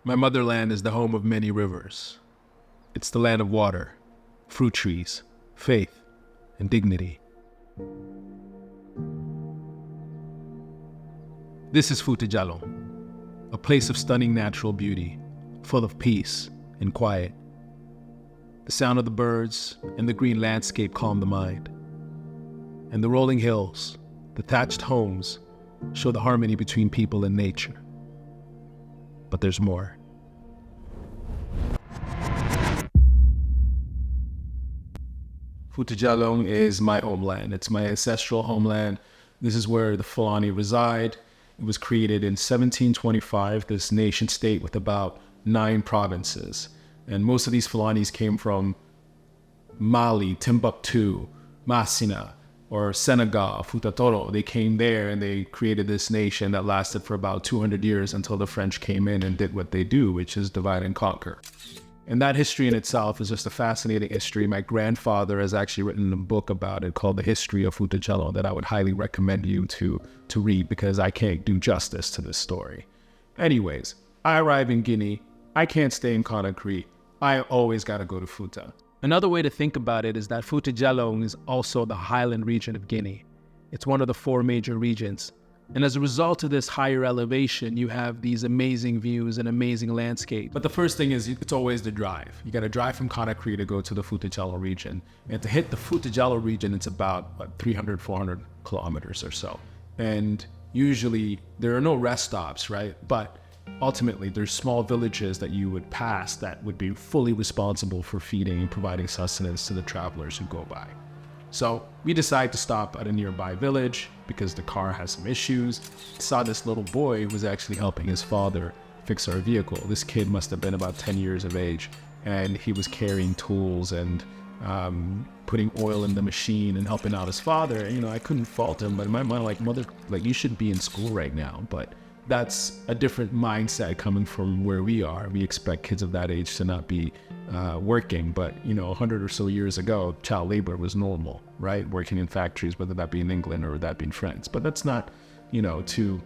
My motherland is the home of many rivers. It's the land of water, fruit trees, faith, and dignity. This is Fouta Djallon, a place of stunning natural beauty, full of peace and quiet. The sound of the birds and the green landscape calm the mind. And the rolling hills, the thatched homes, show the harmony between people and nature. But there's more. Fouta Djallon is my homeland. It's my ancestral homeland. This is where the Fulani reside. It was created in 1725, this nation state with about 9 provinces. And most of these Fulanis came from Mali, Timbuktu, Masina, or Senegal, Fouta Djallon. They came there and they created this nation that lasted for about 200 years until the French came in and did what they do, which is divide and conquer. And that history in itself is just a fascinating history. My grandfather has actually written a book about it called The History of Fouta Djallon that I would highly recommend you to read because I can't do justice to this story. Anyways, I arrive in Guinea. I can't stay in Conakry. I always got to go to Futa. Another way to think about it is that Fouta Djallon is also the highland region of Guinea. It's one of the 4 major regions. And as a result of this higher elevation, you have these amazing views and amazing landscape. But the first thing is it's always the drive. You got to drive from Conakry to go to the Fouta Djallon region. And to hit the Fouta Djallon region, it's about 300, 400 kilometers or so. And usually there are no rest stops, right? But ultimately, there's small villages that you would pass that would be fully responsible for feeding and providing sustenance to the travelers who go by. So we decide to stop at a nearby village because the car has some issues. Saw this little boy who was actually helping his father fix our vehicle. This kid must have been about 10 years of age, and he was carrying tools and putting oil in the machine and helping out his father. You know, I couldn't fault him, but in my mind, like, mother, like, you should be in school right now. But that's a different mindset coming from where we are. We expect kids of that age to not be working, but 100 or so years ago, child labor was normal, right? Working in factories, whether that be in England or that be in France. But that's not, to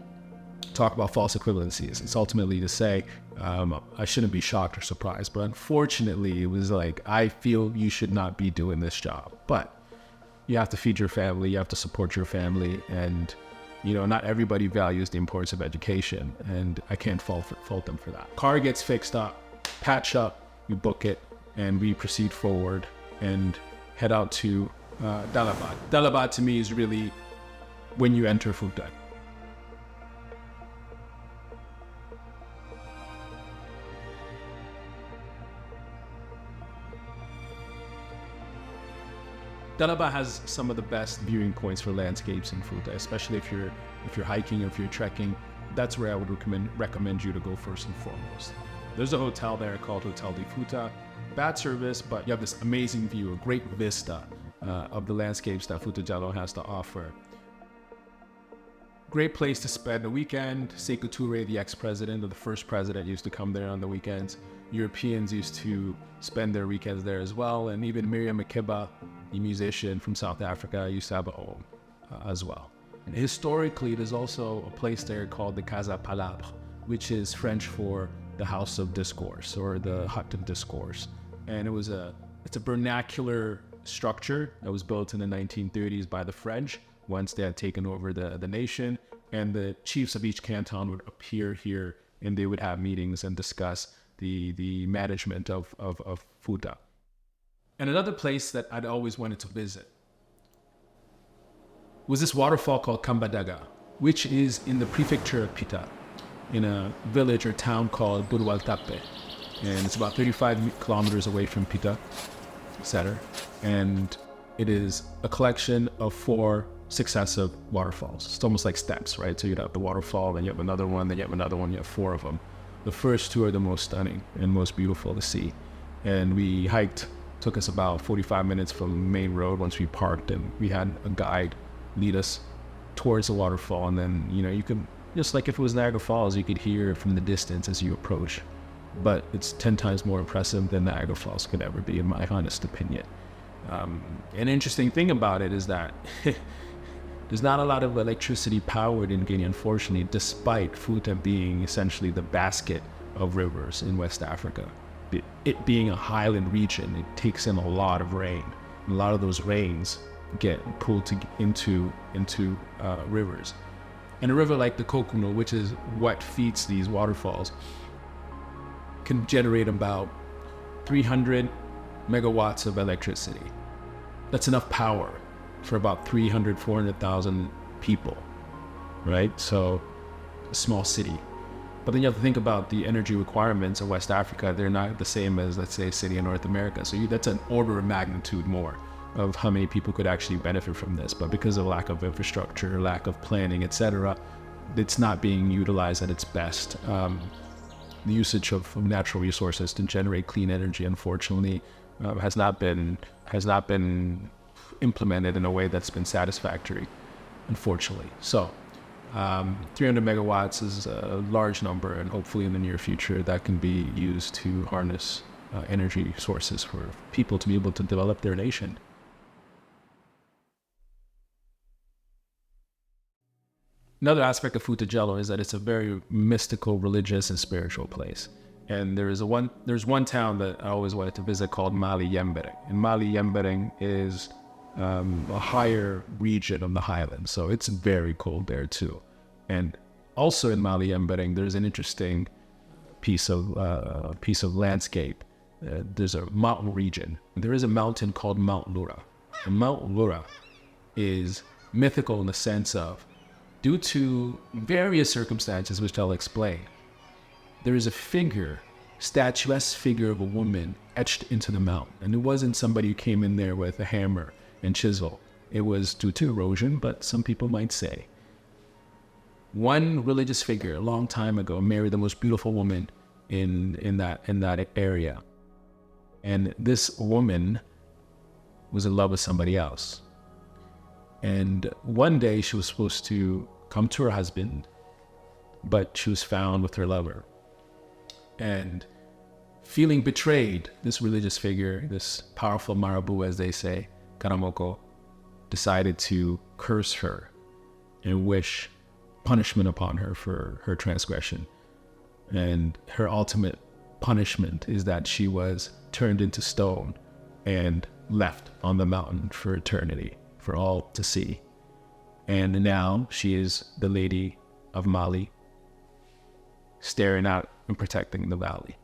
talk about false equivalencies. It's ultimately to say, I shouldn't be shocked or surprised, but unfortunately, it was like, I feel you should not be doing this job. But you have to feed your family, you have to support your family, and not everybody values the importance of education, and I can't fault them for that. Car gets fixed up, patch up, we book it, and we proceed forward and head out to Dalaba. Dalaba to me is really when you enter Futa. Dalaba has some of the best viewing points for landscapes in Futa, especially if you're hiking or if you're trekking. That's where I would recommend you to go first and foremost. There's a hotel there called Hotel de Futa. Bad service, but you have this amazing view, a great vista of the landscapes that Fouta Djallon has to offer. Great place to spend a weekend. Sekou Touré, the ex-president, or the first president, used to come there on the weekends. Europeans used to spend their weekends there as well, and even Miriam Makeba, the musician from South Africa, used to have a home as well. And historically, there's also a place there called the Casa Palabre, which is French for the House of Discourse or the Hut of Discourse. And it's a vernacular structure that was built in the 1930s by the French once they had taken over the nation. And the chiefs of each canton would appear here and they would have meetings and discuss the management of Futa. And another place that I'd always wanted to visit was this waterfall called Kambadaga, which is in the prefecture of Pita, in a village or town called Burwaltape. And it's about 35 kilometers away from Pita center. And it is a collection of 4 successive waterfalls. It's almost like steps, right? So you'd have the waterfall, then you have another one, then you have another one, you have 4 of them. The first 2 are the most stunning and most beautiful to see. And we hiked, took us about 45 minutes from the main road once we parked, and we had a guide lead us towards the waterfall. And then, you could, just like if it was Niagara Falls, you could hear from the distance as you approach. But it's 10 times more impressive than Niagara Falls could ever be, in my honest opinion. An interesting thing about it is that there's not a lot of electricity powered in Guinea, unfortunately, despite Futa being essentially the basket of rivers in West Africa. It being a highland region, it takes in a lot of rain. And a lot of those rains get pulled into rivers. And a river like the Kokuno, which is what feeds these waterfalls, can generate about 300 megawatts of electricity. That's enough power for about 400,000 people, right? So a small city. But then you have to think about the energy requirements of West Africa. They're not the same as, let's say, a city in North America. So that's an order of magnitude more of how many people could actually benefit from this. But because of lack of infrastructure, lack of planning, etc., it's not being utilized at its best. The usage of natural resources to generate clean energy, unfortunately, has not been implemented in a way that's been satisfactory, unfortunately. So 300 megawatts is a large number, and hopefully in the near future that can be used to harness energy sources for people to be able to develop their nation. Another aspect of Fouta Djallon is that it's a very mystical, religious, and spiritual place. And there's one town that I always wanted to visit called Mali Yembereng. And Mali Yembereng is a higher region of the highlands, so it's very cold there too. And also in Mali Yembereng, there's an interesting piece of landscape. There's a mountain region. There is a mountain called Mount Loura. And Mount Loura is mythical in the sense of, due to various circumstances, which I'll explain, there is a figure, statuesque figure of a woman etched into the mountain. And it wasn't somebody who came in there with a hammer and chisel. It was due to erosion, but some people might say. One religious figure a long time ago married the most beautiful woman in that area. And this woman was in love with somebody else. And one day she was supposed to come to her husband, but she was found with her lover. And feeling betrayed, this religious figure, this powerful marabu, as they say, Karamoko, decided to curse her and wish punishment upon her for her transgression. And her ultimate punishment is that she was turned into stone and left on the mountain for eternity, for all to see. And now she is the lady of Mali, staring out and protecting the valley.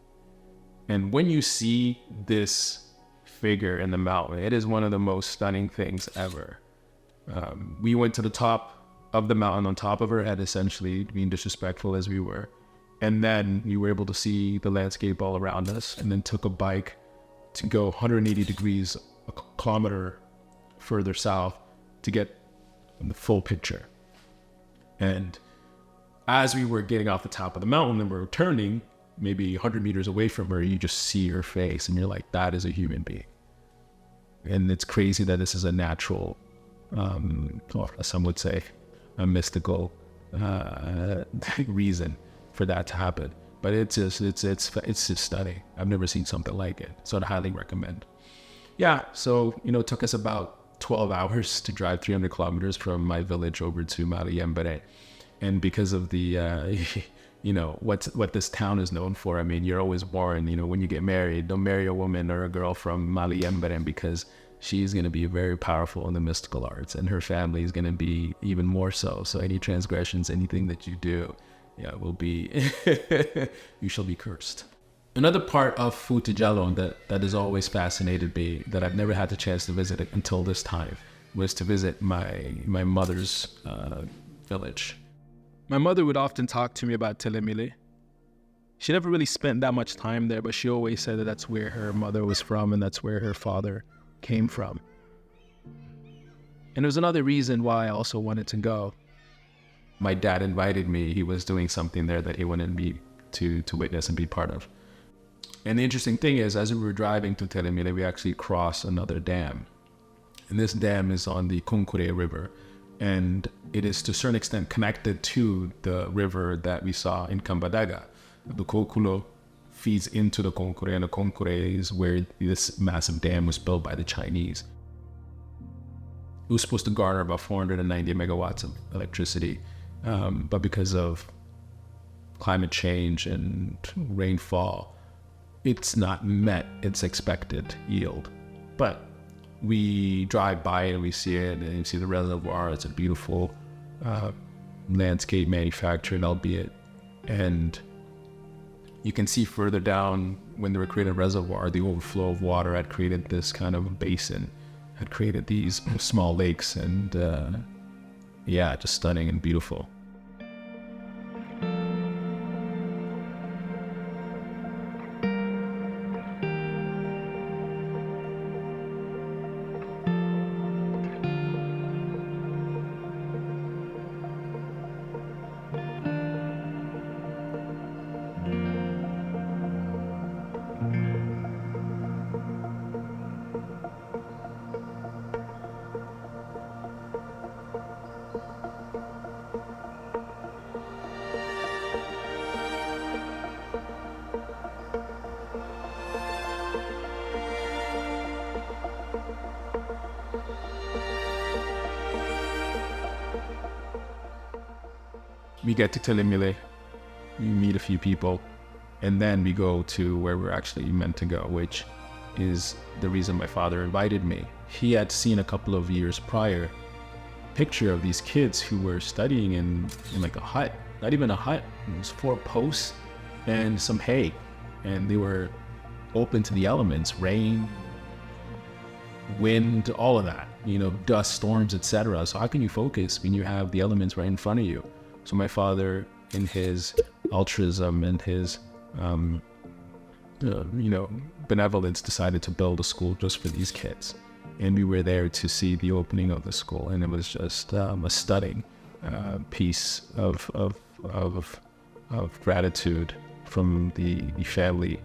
And when you see this figure in the mountain, it is one of the most stunning things ever. We went to the top of the mountain on top of her head, essentially, being disrespectful as we were. And then you were able to see the landscape all around us, and then took a bike to go 180 degrees, a kilometer further south to get the full picture. And as we were getting off the top of the mountain and we're turning, maybe 100 meters away from her, you just see her face and you're like, that is a human being. And it's crazy that this is a natural, some would say, a mystical reason for that to happen. But it's just stunning. I've never seen something like it, so I'd highly recommend. Yeah, so it took us about 12 hours to drive 300 kilometers from my village over to Mali Yembereng. And because of the what this town is known for, I mean, you're always warned, when you get married, don't marry a woman or a girl from Mali Yembereng, because she's going to be very powerful in the mystical arts, and her family is going to be even more so. So any transgressions, anything that you do, will be, you shall be cursed. Another part of Fouta Djallon that has always fascinated me, that I've never had the chance to visit it until this time, was to visit my mother's village. My mother would often talk to me about Telemile. She never really spent that much time there, but she always said that that's where her mother was from and that's where her father came from. And there's another reason why I also wanted to go. My dad invited me. He was doing something there that he wanted me to witness and be part of. And the interesting thing is, as we were driving to Telemile, we actually crossed another dam. And this dam is on the Konkore River. And it is to a certain extent connected to the river that we saw in Kambadaga. The Kokulo feeds into the Konkore, and the Konkore is where this massive dam was built by the Chinese. It was supposed to garner about 490 megawatts of electricity, but because of climate change and rainfall, it's not met its expected yield. But we drive by and we see it, and you see the reservoir. It's a beautiful landscape manufactured, albeit, and you can see further down when they were creating a reservoir, the overflow of water had created this kind of basin, had created these small lakes, and yeah, just stunning and beautiful. We get to Telemile, we meet a few people, and then we go to where we're actually meant to go, which is the reason my father invited me. He had seen a couple of years prior a picture of these kids who were studying in like a hut, not even a hut, it was 4 posts and some hay, and they were open to the elements, rain, wind, all of that, dust, storms, etc. So how can you focus when you have the elements right in front of you? So my father, in his altruism and his, benevolence, decided to build a school just for these kids. And we were there to see the opening of the school, and it was just a stunning piece of gratitude from the family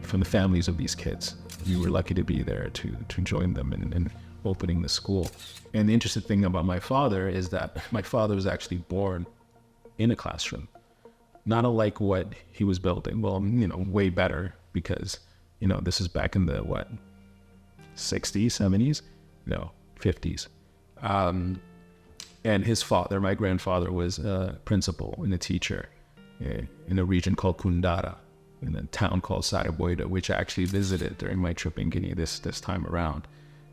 from the families of these kids. We were lucky to be there to join them in opening the school. And the interesting thing about my father is that my father was actually born in a classroom, not unlike what he was building. Well, way better, because, this is back in the, 60s, 70s? No, 50s. And his father, my grandfather, was a principal and a teacher in a region called Kundara, in a town called Saraboida, which I actually visited during my trip in Guinea this time around.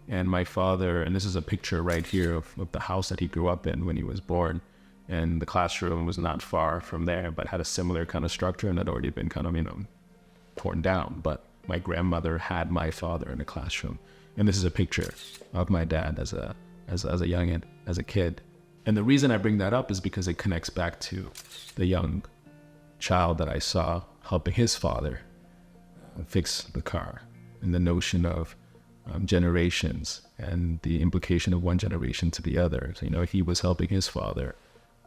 And my father, and this is a picture right here of the house that he grew up in when he was born. And the classroom was not far from there, but had a similar kind of structure and had already been kind of, torn down. But my grandmother had my father in a classroom. And this is a picture of my dad as a youngin, as a kid. And the reason I bring that up is because it connects back to the young child that I saw helping his father fix the car, and the notion of generations and the implication of one generation to the other. So, he was helping his father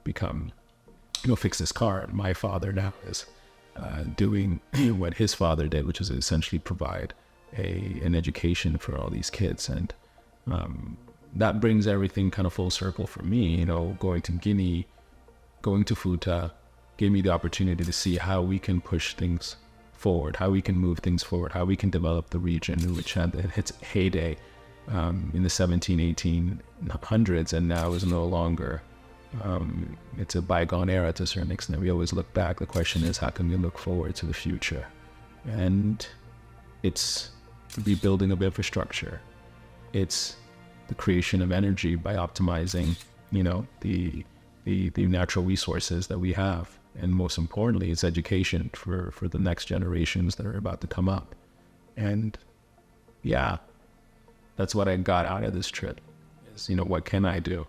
fix this car. And my father now is doing what his father did, which is essentially provide an education for all these kids. And that brings everything kind of full circle for me. Going to Guinea, going to Futa, gave me the opportunity to see how we can push things forward, how we can move things forward, how we can develop the region, which had its heyday in the 1800s, and now is no longer. It's a bygone era to a certain extent. We always look back. The question is, how can we look forward to the future? And it's rebuilding of infrastructure. It's the creation of energy by optimizing, the natural resources that we have. And most importantly, it's education for the next generations that are about to come up. And yeah, that's what I got out of this trip is, what can I do?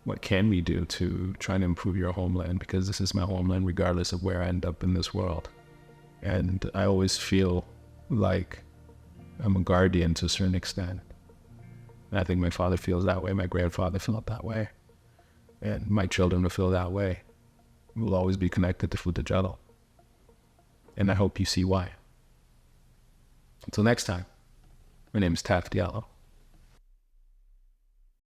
What can we do to try to improve your homeland? Because this is my homeland, regardless of where I end up in this world. And I always feel like I'm a guardian to a certain extent. And I think my father feels that way. My grandfather felt that way. And my children will feel that way. We'll always be connected to Fouta Djallon. And I hope you see why. Until next time, my name is Fouta Djallon.